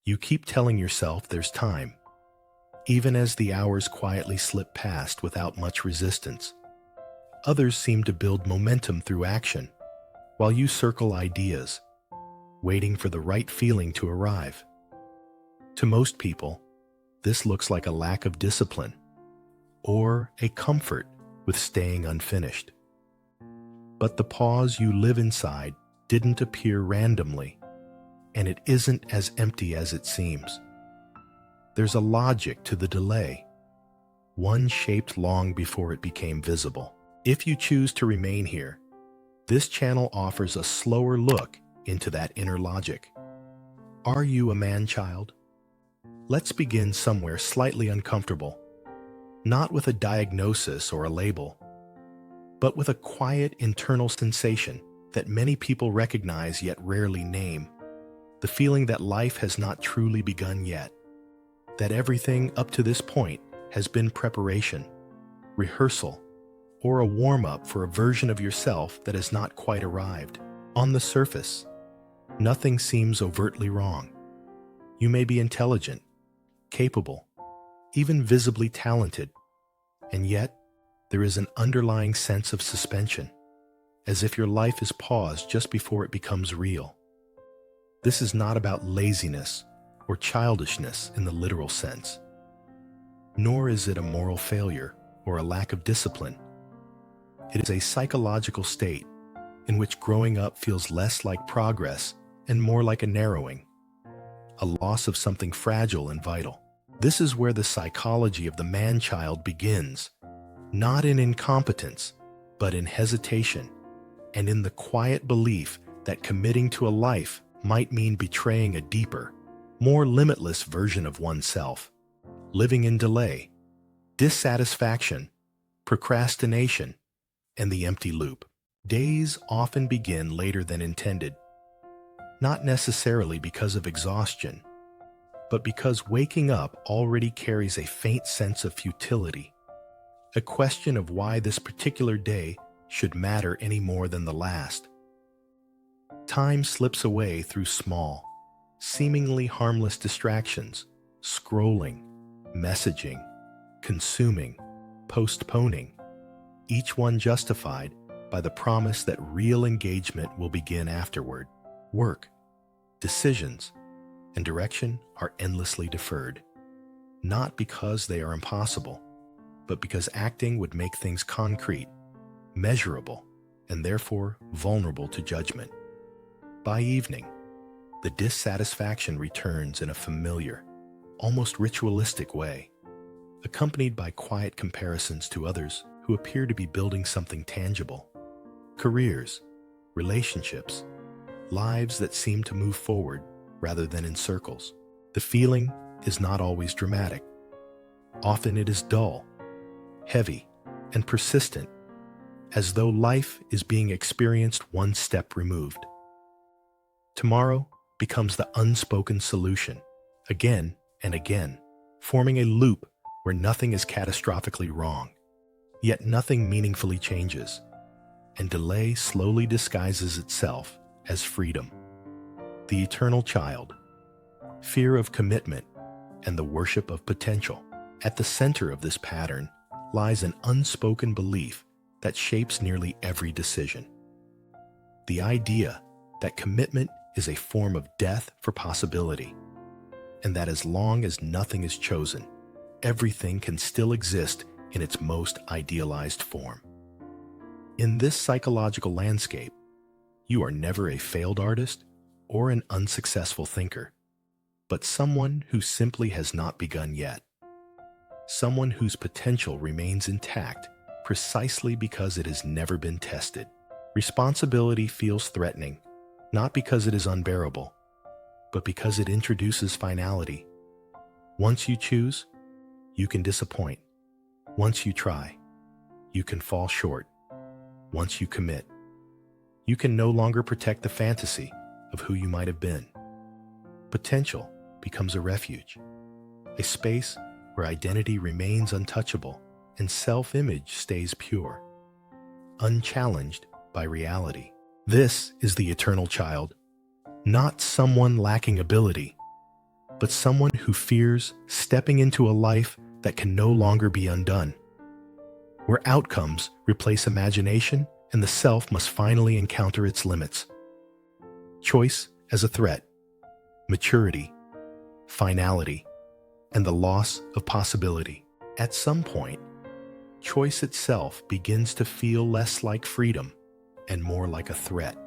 You keep telling yourself there's time, even as the hours quietly slip past without much resistance. Others seem to build momentum through action, while you circle ideas, waiting for the right feeling to arrive. To most people, this looks like a lack of discipline, or a comfort with staying unfinished. But the pause you live inside didn't appear randomly, and it isn't as empty as it seems. There's a logic to the delay, one shaped long before it became visible. If you choose to remain here, this channel offers a slower look into that inner logic. Are you a man-child? Let's begin somewhere slightly uncomfortable, not with a diagnosis or a label, but with a quiet internal sensation that many people recognize yet rarely name. The feeling that life has not truly begun yet, that everything up to this point has been preparation, rehearsal, or a warm-up for a version of yourself that has not quite arrived. On the surface, nothing seems overtly wrong. You may be intelligent, capable, even visibly talented, and yet there is an underlying sense of suspension, as if your life is paused just before it becomes real. This is not about laziness or childishness in the literal sense, nor is it a moral failure or a lack of discipline. It is a psychological state in which growing up feels less like progress and more like a narrowing, a loss of something fragile and vital. This is where the psychology of the man-child begins, not in incompetence, but in hesitation, and in the quiet belief that committing to a life might mean betraying a deeper, more limitless version of oneself, living in delay, dissatisfaction, procrastination, and the empty loop. Days often begin later than intended, not necessarily because of exhaustion, but because waking up already carries a faint sense of futility, a question of why this particular day should matter any more than the last. Time slips away through small, seemingly harmless distractions, scrolling, messaging, consuming, postponing, each one justified by the promise that real engagement will begin afterward. Work, decisions, and direction are endlessly deferred, not because they are impossible, but because acting would make things concrete, measurable, and therefore vulnerable to judgment. By evening, the dissatisfaction returns in a familiar, almost ritualistic way, accompanied by quiet comparisons to others who appear to be building something tangible. Careers, relationships, lives that seem to move forward rather than in circles. The feeling is not always dramatic. Often it is dull, heavy, and persistent, as though life is being experienced one step removed. Tomorrow becomes the unspoken solution, again and again, forming a loop where nothing is catastrophically wrong, yet nothing meaningfully changes, and delay slowly disguises itself as freedom. The eternal child, fear of commitment, and the worship of potential. At the center of this pattern lies an unspoken belief that shapes nearly every decision. The idea that commitment is a form of death for possibility, and that as long as nothing is chosen, everything can still exist in its most idealized form. In this psychological landscape, you are never a failed artist or an unsuccessful thinker, but someone who simply has not begun yet. Someone whose potential remains intact precisely because it has never been tested. Responsibility feels threatening, not because it is unbearable, but because it introduces finality. Once you choose, you can disappoint. Once you try, you can fall short. Once you commit, you can no longer protect the fantasy of who you might have been. Potential becomes a refuge, a space where identity remains untouchable and self-image stays pure, unchallenged by reality. This is the eternal child, not someone lacking ability, but someone who fears stepping into a life that can no longer be undone, where outcomes replace imagination and the self must finally encounter its limits. Choice as a threat, maturity, finality, and the loss of possibility. At some point, choice itself begins to feel less like freedom and more like a threat.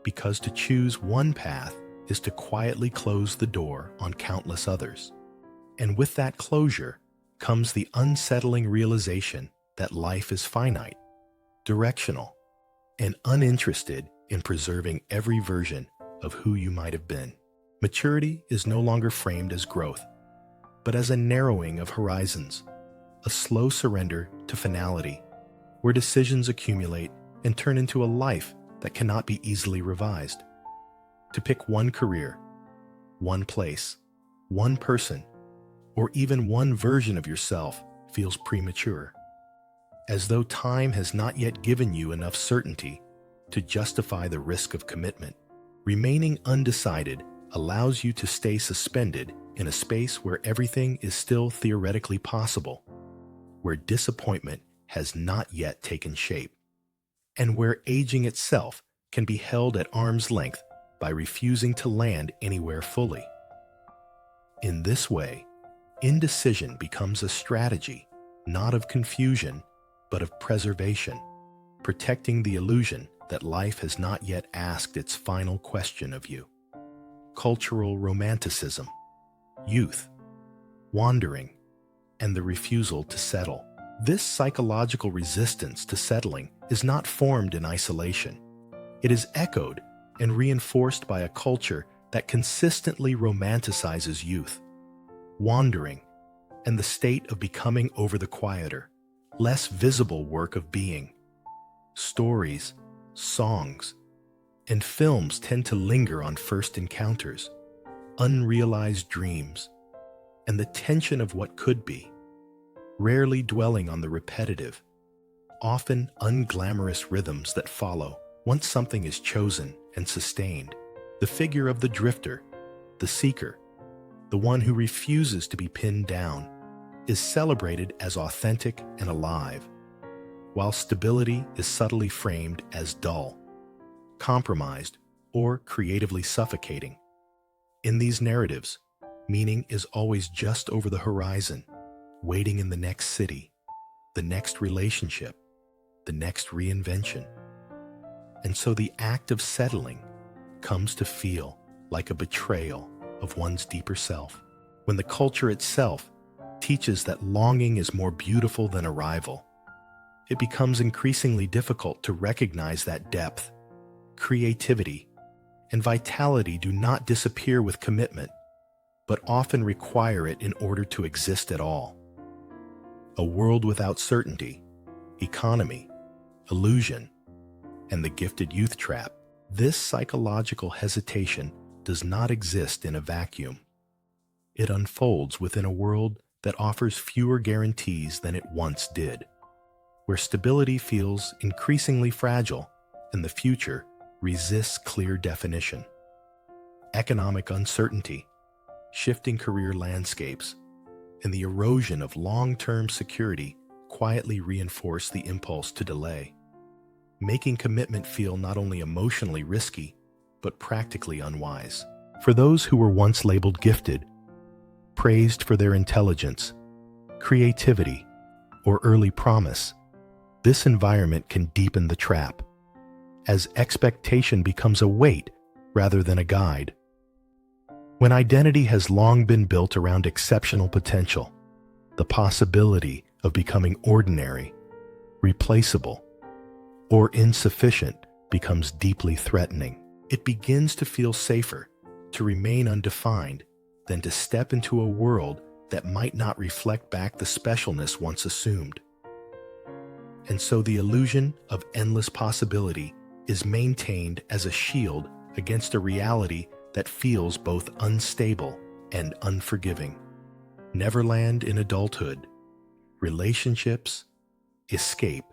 Because to choose one path is to quietly close the door on countless others. And with that closure comes the unsettling realization that life is finite, directional, and uninterested in preserving every version of who you might have been. Maturity is no longer framed as growth, but as a narrowing of horizons, a slow surrender to finality, where decisions accumulate and turn into a life that cannot be easily revised. To pick one career, one place, one person, or even one version of yourself feels premature, as though time has not yet given you enough certainty to justify the risk of commitment. Remaining undecided allows you to stay suspended in a space where everything is still theoretically possible, where disappointment has not yet taken shape, and where aging itself can be held at arm's length by refusing to land anywhere fully. In this way, indecision becomes a strategy, not of confusion, but of preservation, protecting the illusion that life has not yet asked its final question of you. Cultural romanticism, youth, wandering, and the refusal to settle. This psychological resistance to settling is not formed in isolation. It is echoed and reinforced by a culture that consistently romanticizes youth, wandering, and the state of becoming over the quieter, less visible work of being. Stories, songs, and films tend to linger on first encounters, unrealized dreams, and the tension of what could be, rarely dwelling on the repetitive, often unglamorous rhythms that follow once something is chosen and sustained. The figure of the drifter, the seeker, the one who refuses to be pinned down, is celebrated as authentic and alive, while stability is subtly framed as dull, compromised, or creatively suffocating. In these narratives, meaning is always just over the horizon, waiting in the next city, the next relationship, the next reinvention. And so the act of settling comes to feel like a betrayal of one's deeper self, when the culture itself teaches that longing is more beautiful than arrival. It becomes increasingly difficult to recognize that depth, creativity, and vitality do not disappear with commitment, but often require it in order to exist at all. A world without certainty, economy, illusion, and the gifted youth trap. This psychological hesitation does not exist in a vacuum. It unfolds within a world that offers fewer guarantees than it once did, where stability feels increasingly fragile and the future resists clear definition. Economic uncertainty, shifting career landscapes, and the erosion of long-term security quietly reinforce the impulse to delay, making commitment feel not only emotionally risky, but practically unwise. For those who were once labeled gifted, praised for their intelligence, creativity, or early promise, this environment can deepen the trap, as expectation becomes a weight rather than a guide. When identity has long been built around exceptional potential, the possibility of becoming ordinary, replaceable, or insufficient becomes deeply threatening. It begins to feel safer to remain undefined than to step into a world that might not reflect back the specialness once assumed. And so the illusion of endless possibility is maintained as a shield against a reality that feels both unstable and unforgiving. Neverland in adulthood, relationships, escape,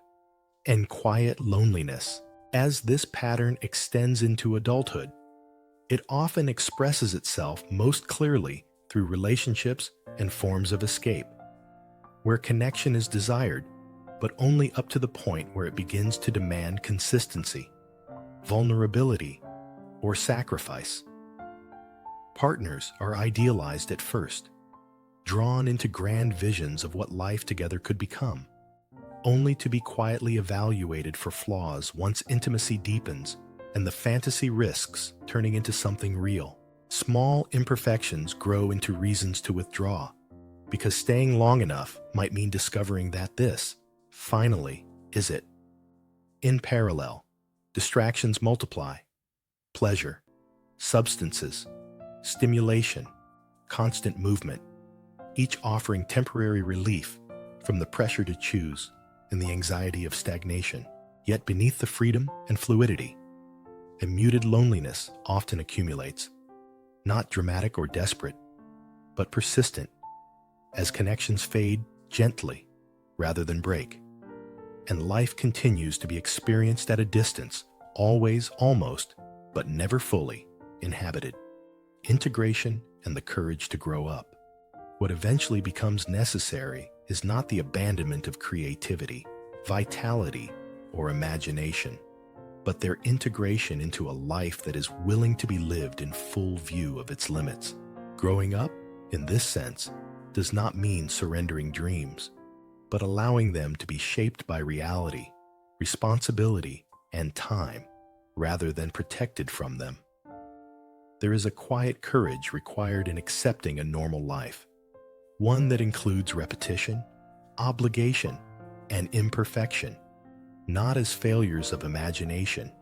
and quiet loneliness. As this pattern extends into adulthood, It often expresses itself most clearly through relationships and forms of escape, where connection is desired, but only up to the point where it begins to demand consistency, vulnerability, or sacrifice. Partners are idealized at first, drawn into grand visions of what life together could become, only to be quietly evaluated for flaws once intimacy deepens and the fantasy risks turning into something real. Small imperfections grow into reasons to withdraw, because staying long enough might mean discovering that this, finally, is it. In parallel, distractions multiply: pleasure, substances, stimulation, constant movement, each offering temporary relief from the pressure to choose and the anxiety of stagnation. Yet beneath the freedom and fluidity, a muted loneliness often accumulates, not dramatic or desperate, but persistent, as connections fade gently rather than break, and life continues to be experienced at a distance, always almost, but never fully, inhabited. Integration and the courage to grow up. What eventually becomes necessary is not the abandonment of creativity, vitality, or imagination, but their integration into a life that is willing to be lived in full view of its limits. Growing up, in this sense, does not mean surrendering dreams, but allowing them to be shaped by reality, responsibility, and time, rather than protected from them. There is a quiet courage required in accepting a normal life, one that includes repetition, obligation, and imperfection, not as failures of imagination,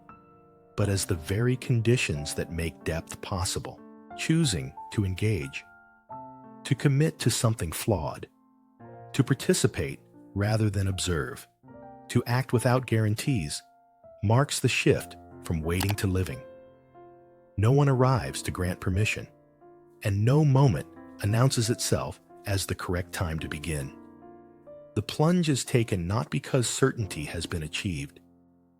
but as the very conditions that make depth possible. Choosing to engage, to commit to something flawed, to participate rather than observe, to act without guarantees, marks the shift from waiting to living. No one arrives to grant permission, and no moment announces itself as the correct time to begin. The plunge is taken not because certainty has been achieved,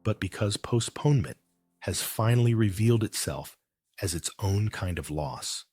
but because postponement has finally revealed itself as its own kind of loss.